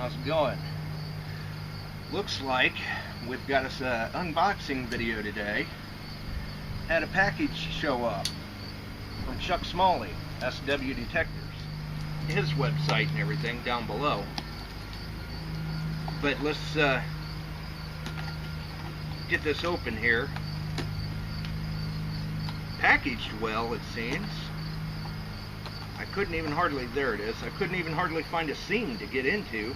How's it going? Looks like we've got us an unboxing video today. Had a package show up from Chuck Smalley, SW Detectors. His website and everything down below. But let's get this open here. Packaged well, it seems. I couldn't even hardly, there it is, I couldn't even hardly find a seam to get into.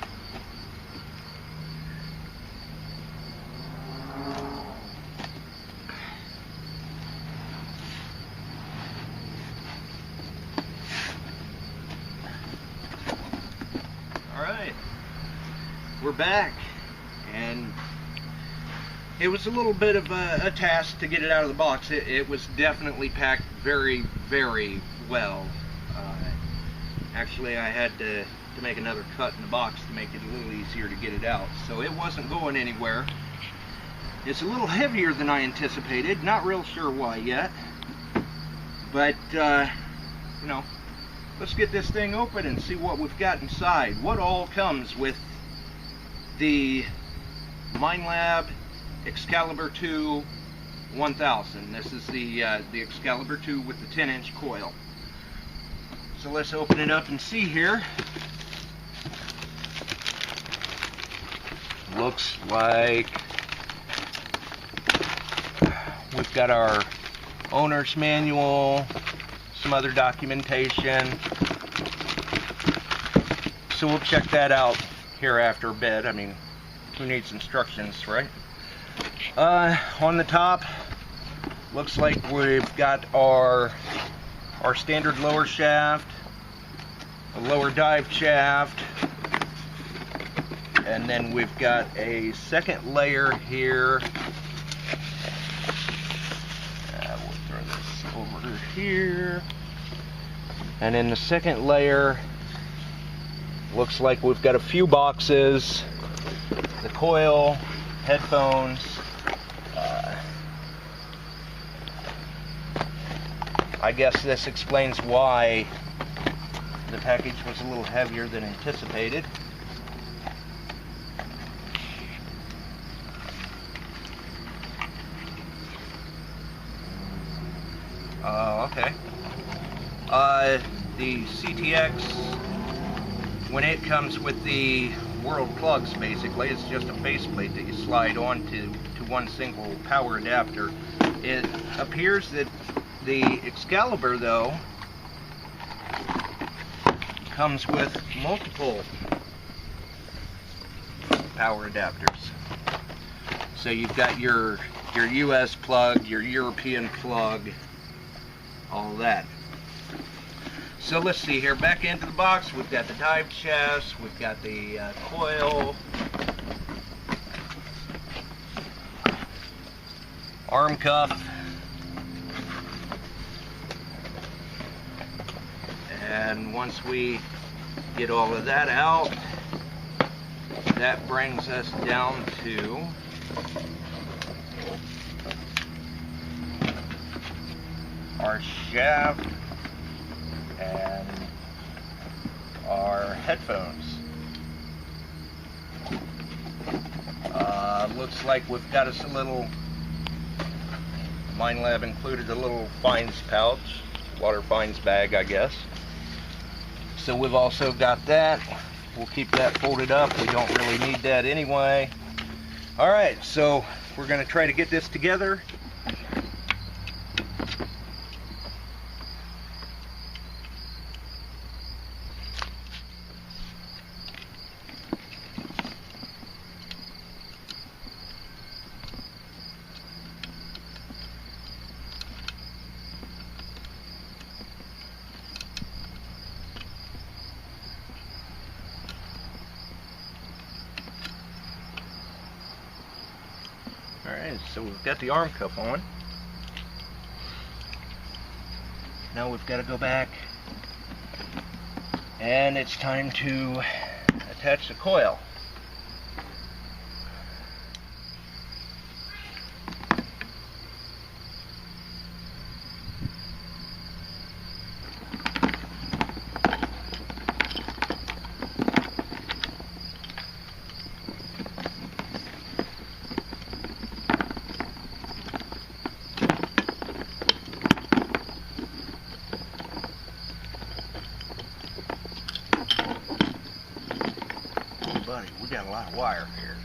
Alright, we're back, and it was a little bit of a task to get it out of the box. It was definitely packed very, very well. Actually, I had to make another cut in the box to make it a little easier to get it out. So it wasn't going anywhere. It's a little heavier than I anticipated. Not real sure why yet. But, you know, let's get this thing open and see what we've got inside. What all comes with the Minelab Excalibur II 1000. This is the Excalibur II with the 10-inch coil. So let's open it up and see here. Looks like we've got our owner's manual, some other documentation. So we'll check that out here after a bit. I mean, who needs instructions, right? On the top, looks like we've got our standard lower shaft, a lower dive shaft, and then we've got a second layer here. We'll throw this over here. And in the second layer, looks like we've got a few boxes, the coil, headphones, I guess this explains why the package was a little heavier than anticipated. Okay. The CTX, when it comes with the world plugs, basically, it's just a faceplate that you slide onto one single power adapter. It appears that the Excalibur, though, comes with multiple power adapters. So you've got your US plug, your European plug, all that. So let's see here, back into the box, we've got the dive chest, we've got the coil, arm cuff, and once we get all of that out, that brings us down to our shaft and our headphones. Looks like we've got us a little, Minelab included a little fines pouch, water fines bag, I guess. So we've also got that. We'll keep that folded up. We don't really need that anyway. Alright, so we're going to try to get this together. Alright, so we've got the arm cuff on. Now we've got to go back and it's time to attach the coil. lot of wire here.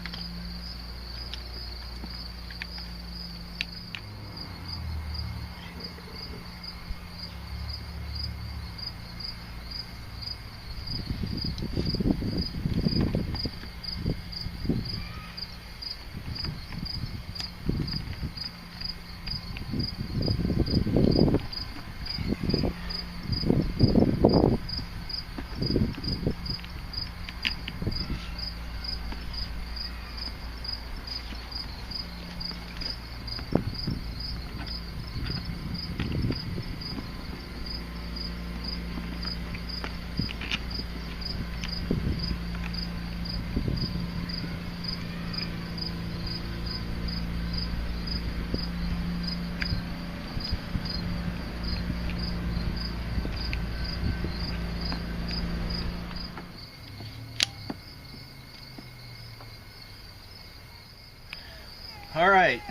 All right,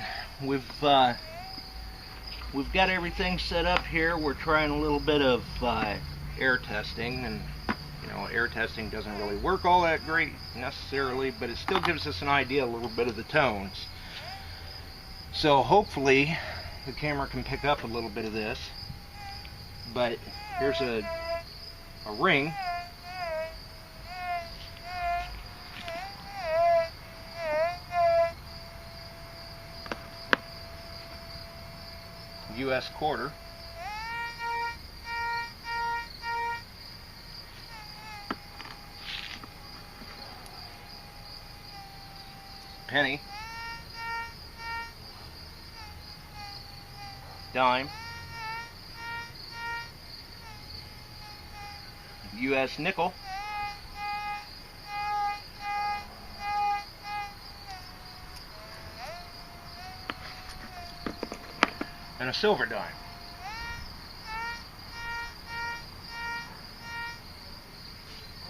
we've got everything set up here. We're trying a little bit of air testing, and you know, air testing doesn't really work all that great necessarily, but it still gives us an idea a little bit of the tones. So hopefully the camera can pick up a little bit of this. But here's a ring. US quarter. Penny. Dime. US nickel. And a silver dime.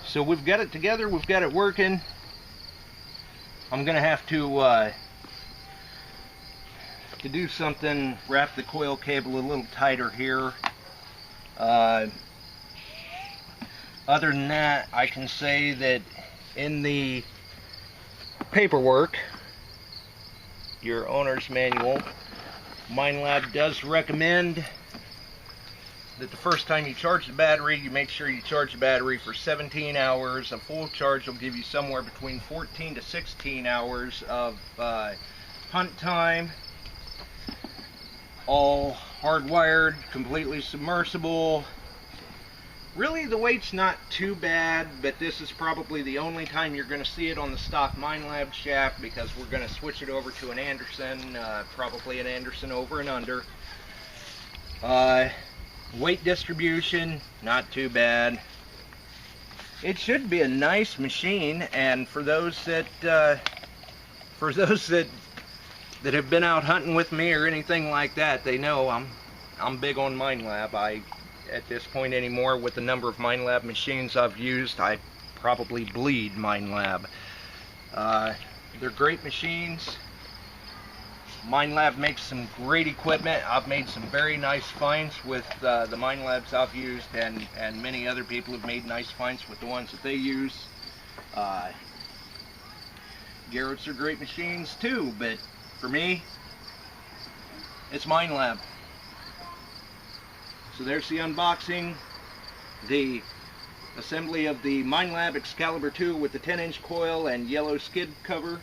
So we've got it together, we've got it working. I'm gonna have to do something, wrap the coil cable a little tighter here. Other than that, I can say that in the paperwork, your owner's manual, Minelab does recommend that the first time you charge the battery, you make sure you charge the battery for 17 hours. A full charge will give you somewhere between 14 to 16 hours of hunt time. All hardwired, completely submersible. Really, the weight's not too bad, but this is probably the only time you're going to see it on the stock Minelab shaft, because we're going to switch it over to an Anderson, probably an Anderson over and under. Weight distribution, not too bad. It should be a nice machine, and for those that that have been out hunting with me or anything like that, they know I'm big on Minelab. At this point anymore, with the number of Minelab machines I've used, I probably bleed Minelab. They're great machines. Minelab makes some great equipment. I've made some very nice finds with the Minelabs I've used, and many other people have made nice finds with the ones that they use. Garrett's are great machines too, but for me, it's Minelab. So there's the unboxing, the assembly of the Minelab Excalibur II with the 10-inch coil and yellow skid cover.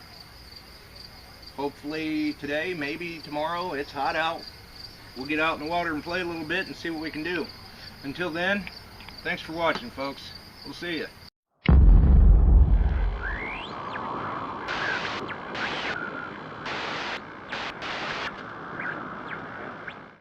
Hopefully today, maybe tomorrow. It's hot out. We'll get out in the water and play a little bit and see what we can do. Until then, thanks for watching, folks. We'll see you.